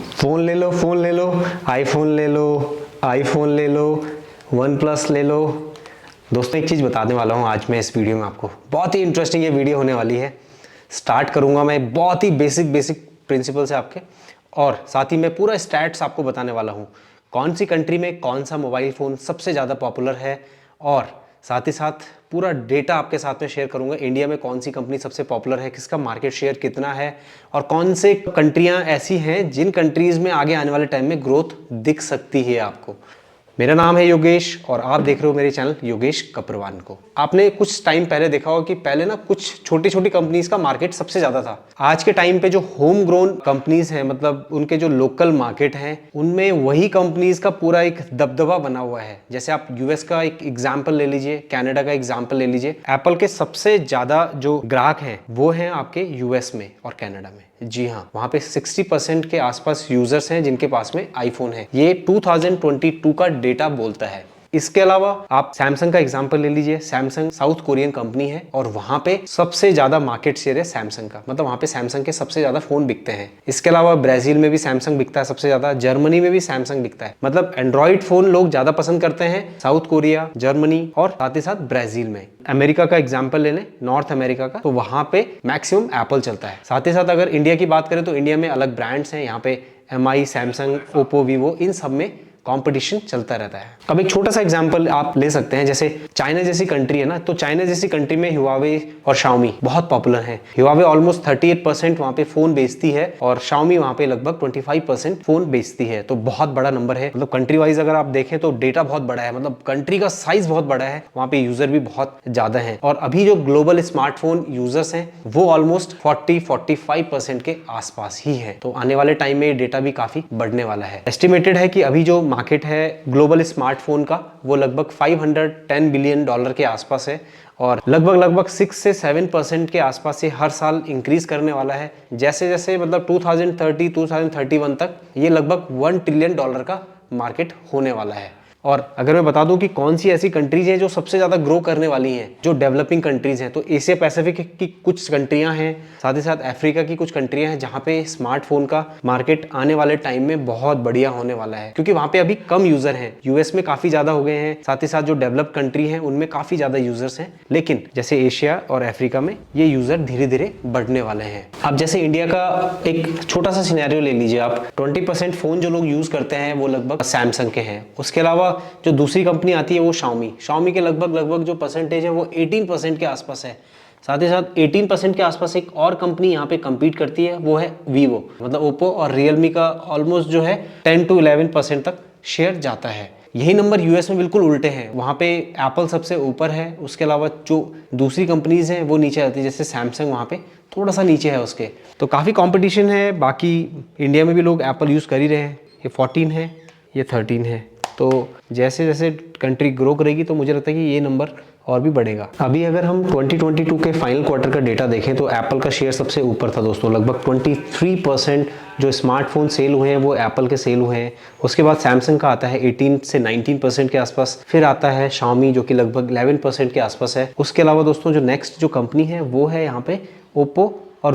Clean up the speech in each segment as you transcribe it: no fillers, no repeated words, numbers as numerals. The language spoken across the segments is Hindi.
फ़ोन ले लो, फ़ोन ले लो, आईफोन ले लो, आईफोन ले लो, वन प्लस ले लो। दोस्तों एक चीज़ बताने वाला हूँ आज मैं इस वीडियो में आपको, बहुत ही इंटरेस्टिंग ये वीडियो होने वाली है। स्टार्ट करूँगा मैं बहुत ही बेसिक प्रिंसिपल से आपके, और साथ ही मैं पूरा स्टैट्स आपको बताने वाला हूँ। कौन सी कंट्री में कौन सा मोबाइल फ़ोन सबसे ज़्यादा पॉपुलर है, और साथ ही साथ पूरा डेटा आपके साथ में शेयर करूंगा। इंडिया में कौन सी कंपनी सबसे पॉपुलर है, किसका मार्केट शेयर कितना है, और कौन से कंट्रियां ऐसी हैं जिन कंट्रीज़ में आगे आने वाले टाइम में ग्रोथ दिख सकती है आपको। मेरा नाम है योगेश और आप देख रहे हो मेरे चैनल योगेश कपरवान को। आपने कुछ टाइम पहले देखा होगा कि पहले ना कुछ छोटी छोटी कंपनीज का मार्केट सबसे ज़्यादा था। आज के टाइम पे जो होम ग्रोन कंपनीज हैं, मतलब उनके जो लोकल मार्केट हैं, उनमें वही कंपनीज का पूरा एक दबदबा बना हुआ है। जैसे आप यूएस का एक एग्जाम्पल ले लीजिए, कनाडा का एग्जाम्पल ले लीजिए। एप्पल के सबसे ज़्यादा जो ग्राहक हैं वो हैं आपके यूएस में और कनाडा में। जी हाँ, वहाँ पे 60% के आसपास यूजर्स हैं जिनके पास में आईफोन है। ये 2022 का डेटा बोलता है। इसके अलावा आप सैमसंग का एग्जांपल ले लीजिए। सैमसंग साउथ कोरियन कंपनी है और वहां पे सबसे ज्यादा मार्केट शेयर है सैमसंग का, मतलब वहां पे सैमसंग के सबसे ज्यादा फोन बिकते हैं। इसके अलावा ब्राजील में भी सैमसंग बिकता है सबसे ज्यादा, जर्मनी में भी सैमसंग बिकता है। मतलब एंड्रॉइड फोन लोग ज्यादा पसंद करते हैं साउथ कोरिया, जर्मनी और साथ ही साथ ब्राजील में। अमेरिका का एग्जाम्पल ले लें, नॉर्थ अमेरिका का, तो वहां पे मैक्सिमम एप्पल चलता है। साथ ही साथ अगर इंडिया की बात करें तो इंडिया में अलग ब्रांड्स हैं। यहाँ पे MI, सैमसंग, ओप्पो, वीवो, इन सब में कंपटीशन चलता रहता है। अब एक छोटा सा एग्जांपल आप ले सकते हैं, जैसे चाइना जैसी कंट्री है ना, तो चाइना जैसी कंट्री में हुआवे और शाओमी बहुत पॉपुलर है। हुआवे ऑलमोस्ट 38% वहां पे फोन बेचती है और शाओमी वहां पे लगभग 25% फोन बेचती है। तो बहुत बड़ा नंबर है। मतलब कंट्री वाइज अगर आप देखें तो डेटा बहुत बड़ा है, मतलब कंट्री का साइज बहुत बड़ा है, वहां पे यूजर भी बहुत ज्यादा है। और अभी जो ग्लोबल स्मार्टफोन यूजर्स हैं वो ऑलमोस्ट 40-45% के आसपास ही है। तो आने वाले टाइम में डेटा भी काफी बढ़ने वाला है। एस्टिमेटेड है कि अभी जो मार्केट है ग्लोबल स्मार्टफोन का वो लगभग $510 बिलियन के आसपास है, और लगभग 6 से 7% के आसपास से हर साल इंक्रीज करने वाला है। जैसे जैसे मतलब 2031 तक ये लगभग $1 ट्रिलियन का मार्केट होने वाला है। और अगर मैं बता दूं कि कौन सी ऐसी कंट्रीज हैं जो सबसे ज्यादा ग्रो करने वाली हैं, जो डेवलपिंग कंट्रीज हैं, तो एशिया पैसिफिक की कुछ कंट्रियां हैं, साथ ही साथ अफ्रीका की कुछ कंट्रियां हैं जहां पे स्मार्टफोन का मार्केट आने वाले टाइम में बहुत बढ़िया होने वाला है, क्योंकि वहां पे अभी कम यूजर हैं। यूएस में काफी ज्यादा हो गए हैं, साथ ही साथ जो डेवलप कंट्री हैं उनमें काफी ज्यादा यूजर्स हैं, लेकिन जैसे एशिया और अफ्रीका में ये यूजर धीरे धीरे बढ़ने वाले हैं। अब जैसे इंडिया का एक छोटा सा सिनेरियो ले लीजिए आप, 20% फोन जो लोग यूज करते हैं वो लगभग सैमसंग के हैं। उसके अलावा जो दूसरी कंपनी आती है वो शाओमी के लगभग जो परसेंटेज है वो 18% के आसपास है। साथ ही साथ 18% के आसपास एक और कंपनी यहाँ पे compete करती है, वो है वीवो। मतलब ओप्पो और रियलमी का ऑलमोस्ट जो है 10 to 11% तक शेयर जाता है। यही नंबर यूएस में बिल्कुल उल्टे हैं, वहाँ पे एप्पल सबसे ऊपर है, उसके अलावा जो दूसरी कंपनीज हैं वो नीचे आती है, जैसे सैमसंग वहाँ पे थोड़ा सा नीचे है उसके। तो काफ़ी कंपटीशन है। बाकी इंडिया में भी लोग एप्पल यूज़ कर ही रहे हैं। ये 14 है, ये 13 है। तो जैसे जैसे कंट्री ग्रो करेगी तो मुझे लगता है कि ये नंबर और भी बढ़ेगा। अभी अगर हम 2022 के फाइनल क्वार्टर का डेटा देखें तो एप्पल का शेयर सबसे ऊपर था दोस्तों, लगभग 23% जो स्मार्टफोन सेल हुए हैं वो एप्पल के सेल हुए हैं। उसके बाद सैमसंग का आता है 18 से 19% के आसपास, फिर आता है शाओमी जो कि लगभग 11% के आसपास है। उसके अलावा दोस्तों जो नेक्स्ट जो कंपनी है वो है यहाँ पे ओप्पो और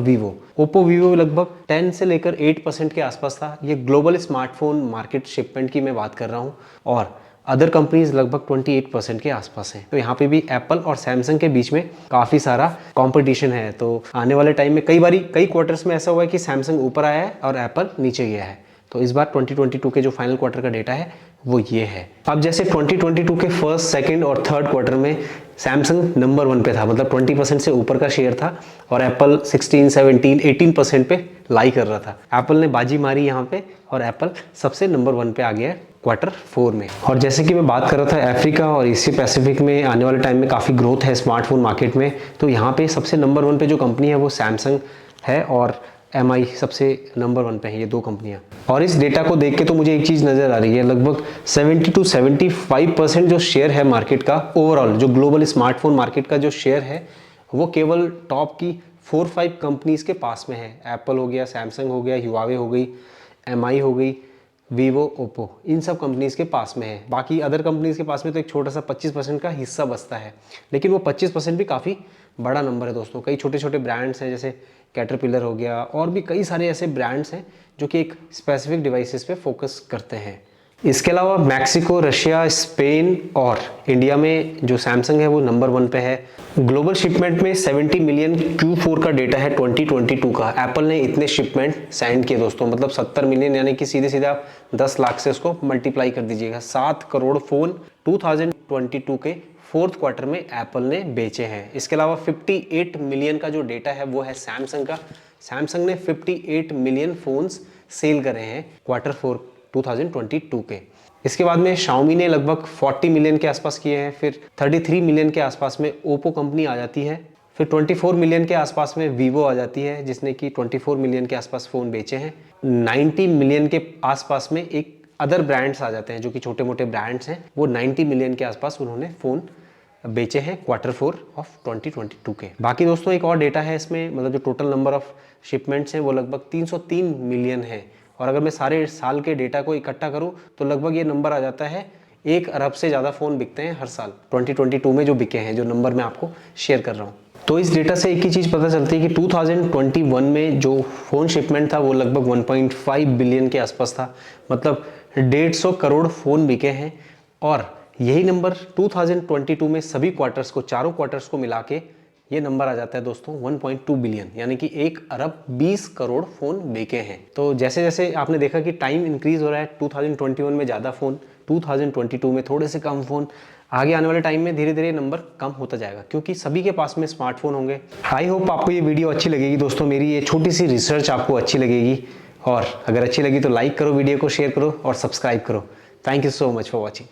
ओप्पो वीवो लगभग 10 से लेकर 8% के आसपास था। ये ग्लोबल स्मार्टफोन मार्केट शिपमेंट की मैं बात कर रहा हूँ, और अदर कंपनीज लगभग 28% के आसपास हैं। तो यहाँ पे भी एप्पल और सैमसंग के बीच में काफ़ी सारा कंपटीशन है। तो आने वाले टाइम में कई क्वार्टर्स में ऐसा हुआ है कि सैमसंग ऊपर आया है और एप्पल नीचे गया है। तो इस बार 2022 के जो फाइनल क्वार्टर का डेटा है वो ये है। अब जैसे 2022 के फर्स्ट, सेकंड और थर्ड क्वार्टर में सैमसंग नंबर 1 पे था, मतलब 20% से ऊपर का शेयर था, और एप्पल 16, 17, 18% पे लाई कर रहा था। एप्पल ने बाजी मारी यहाँ पे और एप्पल सबसे नंबर 1 पे आ गया है क्वार्टर 4 में। और जैसे कि मैं बात कर रहा था अफ्रीका और एशिया पैसिफिक में आने वाले टाइम में काफ़ी ग्रोथ है स्मार्टफोन मार्केट में, तो यहाँ पे सबसे नंबर 1 पे जो कंपनी है वो सैमसंग है, और MI सबसे नंबर 1 पे है, ये दो कंपनियां। और इस डेटा को देख के तो मुझे एक चीज़ नज़र आ रही है, लगभग 70 to 75% जो शेयर है मार्केट का, ओवरऑल जो ग्लोबल स्मार्टफोन मार्केट का जो शेयर है वो केवल टॉप की 4-5 कंपनीज के पास में है। एप्पल हो गया, सैमसंग हो गया, हुआवे हो गई, MI हो गई, वीवो, ओप्पो, इन सब कंपनीज के पास में है। बाकी अदर कंपनीज के पास में तो एक छोटा सा 25% का हिस्सा बचता है, लेकिन वो 25% भी काफ़ी बड़ा नंबर है दोस्तों। कई छोटे छोटे ब्रांड्स हैं, जैसे कैटरपिलर हो गया, और भी कई सारे ऐसे ब्रांड्स हैं जो कि एक स्पेसिफिक डिवाइसेस पे फोकस करते हैं। इसके अलावा मैक्सिको, रशिया, स्पेन और इंडिया में जो सैमसंग है वो नंबर 1 पे है। ग्लोबल शिपमेंट में 70 मिलियन Q4 का डेटा है 2022 का। एप्पल ने इतने शिपमेंट सेंड किए दोस्तों, मतलब 70 मिलियन, यानी कि सीधे सीधे आप 10 लाख से उसको मल्टीप्लाई कर दीजिएगा। 7 करोड़ फोन 2022 के 4th क्वार्टर में एप्पल ने बेचे हैं। इसके अलावा 58 मिलियन का जो डेटा है वो है सैमसंग का। सैमसंग ने 58 मिलियन फोन्स सेल करे हैं Q4 2022 के। इसके बाद में Xiaomi ने लगभग 40 मिलियन के आसपास किए हैं। फिर 33 मिलियन के आसपास में Oppo कंपनी आ जाती है। फिर 24 मिलियन के आसपास में Vivo आ जाती है, जिसने कि 24 मिलियन के आसपास फ़ोन बेचे हैं। 90 मिलियन के आसपास में एक अदर ब्रांड्स आ जाते हैं जो कि छोटे मोटे ब्रांड्स हैं, वो 90 मिलियन के आसपास उन्होंने फ़ोन बेचे हैं Q4 ऑफ 2022 के। बाकी दोस्तों एक और डेटा है इसमें, मतलब जो टोटल नंबर ऑफ शिपमेंट्स हैं वो लगभग 303 मिलियन है। और अगर मैं सारे साल के डेटा को इकट्ठा करूं तो लगभग ये नंबर आ जाता है 1 अरब से ज़्यादा फ़ोन बिकते हैं हर साल 2022 में जो बिके हैं, जो नंबर मैं आपको शेयर कर रहा हूँ। तो इस डेटा से एक ही चीज़ पता चलती है कि 2021 में जो फ़ोन शिपमेंट था वो लगभग 1.5 बिलियन के आसपास था, मतलब 150 करोड़ फ़ोन बिके हैं। और यही नंबर 2022 में सभी क्वार्टर्स को, चारों क्वार्टर्स को मिला के ये नंबर आ जाता है दोस्तों 1.2 बिलियन, यानी कि 1 अरब 20 करोड़ फ़ोन बिके हैं। तो जैसे जैसे आपने देखा कि टाइम इंक्रीज़ हो रहा है, 2021 में ज़्यादा फ़ोन, 2022 में थोड़े से कम फ़ोन, आगे आने वाले टाइम में धीरे धीरे नंबर कम होता जाएगा क्योंकि सभी के पास में स्मार्टफोन होंगे। आई होप आपको ये वीडियो अच्छी लगेगी दोस्तों, मेरी ये छोटी सी रिसर्च आपको अच्छी लगेगी। और अगर अच्छी लगी तो लाइक करो, वीडियो को शेयर करो और सब्सक्राइब करो। Thank you so much for watching.